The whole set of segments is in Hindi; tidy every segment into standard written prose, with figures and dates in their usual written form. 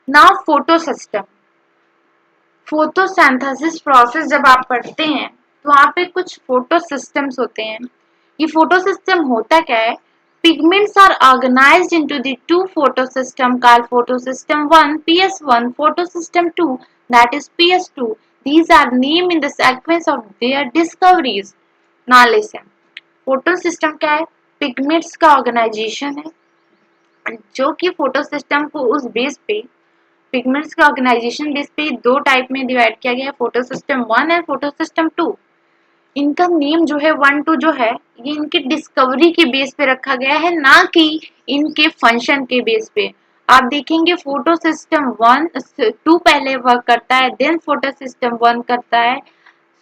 Now photo system, photosynthesis process जब आप पढ़ते हैं तो वहाँ पे कुछ फोटो सिस्टम्स होते हैं। ये फोटो सिस्टम होता क्या है? Pigments are organized into the two photosystem called photosystem 1 PS1 photosystem 2 that is PS2. These are named in the sequence of their discoveries. Now listen, photosystem क्या है? Pigments का organization है जो कि फोटोसिस्टम को उस बेस पे, पिगमेंट्स का ऑर्गेनाइजेशन बेस पे दो टाइप में डिवाइड किया गया है, photo system 1 and photo system 2। इनका नेम जो है 1 2 जो है ये इनकी डिस्कवरी के बेस पे रखा गया है, ना कि इनके फंक्शन के बेस पे। आप देखेंगे फोटो सिस्टम 2 पहले वर्क करता है, देन फोटो सिस्टम 1 करता है।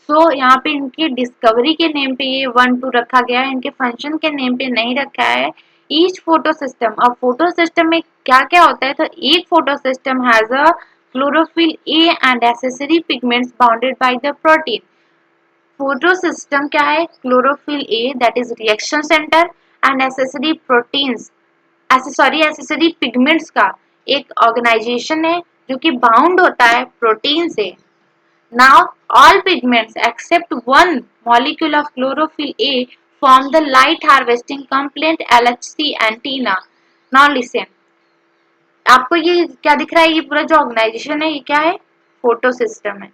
सो यहाँ पे इनकी डिस्कवरी के नेम पे ये 1 2 रखा गया है, इनके फंक्शन के नेम पे नहीं रखा है। ईच फोटो सिस्टम, अब फोटो सिस्टम में क्या क्या होता है, तो एक photo system has a chlorophyll A and accessory pigments bounded by the protein. Photo system क्या है? Chlorophyll A that is reaction centre and accessory proteins, accessory pigments का एक ऑर्गेनाइजेशन है जो कि बाउंड होता है प्रोटीन से। Now, all pigments except one molecule of chlorophyll A form the light harvesting component LHC antenna. Now listen, आपको ये क्या दिख रहा है? ये पूरा जो ऑर्गेनाइजेशन है ये क्या है? फोटो सिस्टम है।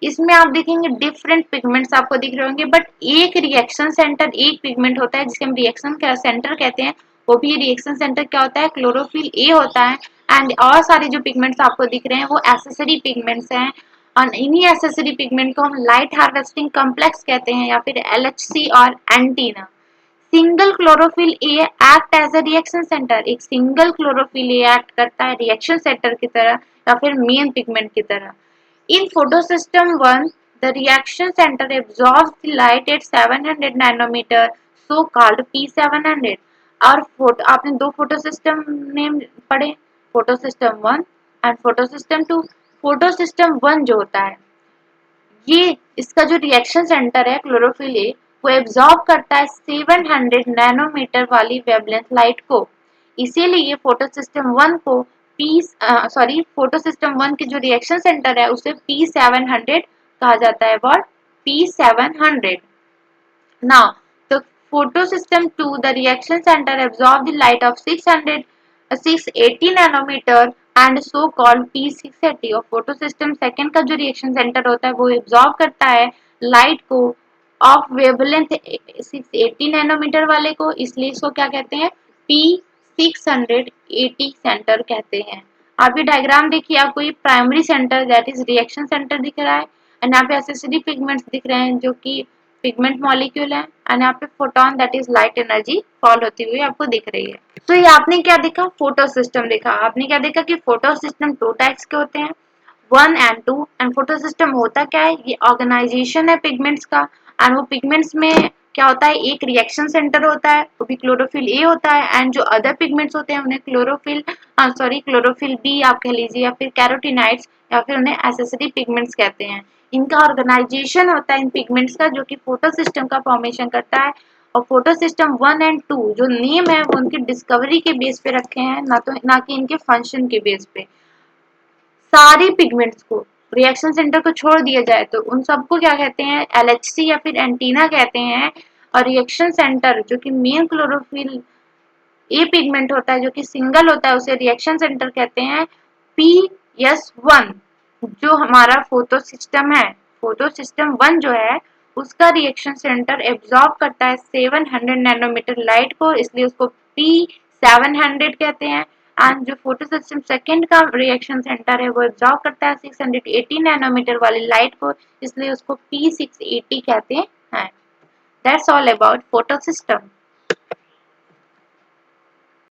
इसमें आप देखेंगे डिफरेंट पिगमेंट्स आपको दिख रहे होंगे, बट एक रिएक्शन सेंटर, एक पिगमेंट होता है जिसके हम रिएक्शन सेंटर कहते हैं। वो भी रिएक्शन सेंटर क्या होता है? क्लोरोफिल ए होता है। एंड और सारे जो पिगमेंट्स आपको दिख रहे हैं वो एसेसरी पिगमेंट्स हैं, और इन्हीं एसेसरी पिगमेंट को हम लाइट हार्वेस्टिंग कॉम्प्लेक्स कहते हैं या फिर एलएचसी और antenna. Single chlorophyll A act as a reaction centre, एक सिंगल क्लोरोफिल ए एक्ट करता है रिएक्शन सेंटर की तरह या फिर मेन पिगमेंट की तरह। In photosystem 1, the reaction center absorbs the light at 700 nanometer, so called P700। और आपने दो फोटोसिस्टम नेम पढ़े, फोटोसिस्टम 1 एंड फोटोसिस्टम 2। फोटोसिस्टम 1 जो होता है ये, इसका जो रिएक्शन सेंटर है क्लोरोफिल ए, वो एब्जॉर्ब करता है 700 नैनोमीटर वाली वेवलेंथ लाइट को। इसीलिए फोटोसिस्टम 1 को फोटोसिस्टम 1 की जो रिएक्शन सेंटर है उसे P700 कहा जाता है। What? P700। Now the photosystem 2, the reaction center absorb the light of 680 nanometer and so called P680। और photosystem second का जो reaction center होता है वो absorb करता है light को ऑफ वेवलेंथ 680 नैनोमीटर वाले को, इसलिए इसको क्या कहते हैं? P680 सेंटर कहते हैं। आप ये डायग्राम देखिए, आपको ये primary centre that is reaction centre दिख रहा है, एंड यहाँ पे एसेसरी पिगमेंट्स दिख रहे हैं जो कि पिगमेंट मॉलिक्यूल है, एंड यहाँ पे photon that is light energy fall होती हुई आपको दिख रही है। तो ये आपने क्या देखा? फोटो सिस्टम देखा। आपने क्या देखा कि फोटो सिस्टम दो टाइप्स के होते हैं, 1 and 2। एंड फोटो सिस्टम होता क्या है? ये ऑर्गेनाइजेशन है पिगमेंट्स का, एंड वो पिगमेंट्स में क्या होता है? एक रिएक्शन सेंटर होता है, वो भी क्लोरोफिल ए होता है, एंड जो अदर पिगमेंट्स होते हैं उन्हें क्लोरोफिल बी आप कह लीजिए, या फिर कैरोटीनाइड्स, या फिर उन्हें एसेसरी पिगमेंट्स कहते हैं। इनका ऑर्गेनाइजेशन होता है इन पिगमेंट्स का जो कि फोटो सिस्टम का फॉर्मेशन करता है। और फोटो सिस्टम 1 and 2 जो नेम है वो उनकी डिस्कवरी के बेस पे रखे हैं, ना कि इनके फंक्शन के बेस पे। सारी पिगमेंट्स को, रिएक्शन सेंटर को छोड़ दिया जाए तो उन सबको क्या कहते हैं? एलएचसी या फिर एंटीना कहते हैं। और रिएक्शन सेंटर जो कि मेन क्लोरोफिल ए पिगमेंट होता है जो कि सिंगल होता है उसे रिएक्शन सेंटर कहते हैं PS1। जो हमारा फोटो सिस्टम है, फोटो सिस्टम 1 जो है उसका रिएक्शन सेंटर एब्जॉर्ब करता है 700 नैनोमीटर लाइट को, इसलिए उसको P700 कहते हैं। एंड जो फोटो सिस्टम सेकेंड का रिएक्शन सेंटर है वो एब्जॉर्ब करता है 680 नैनोमीटर वाली लाइट को, इसलिए उसको P680 कहते हैं। That's all about photo system.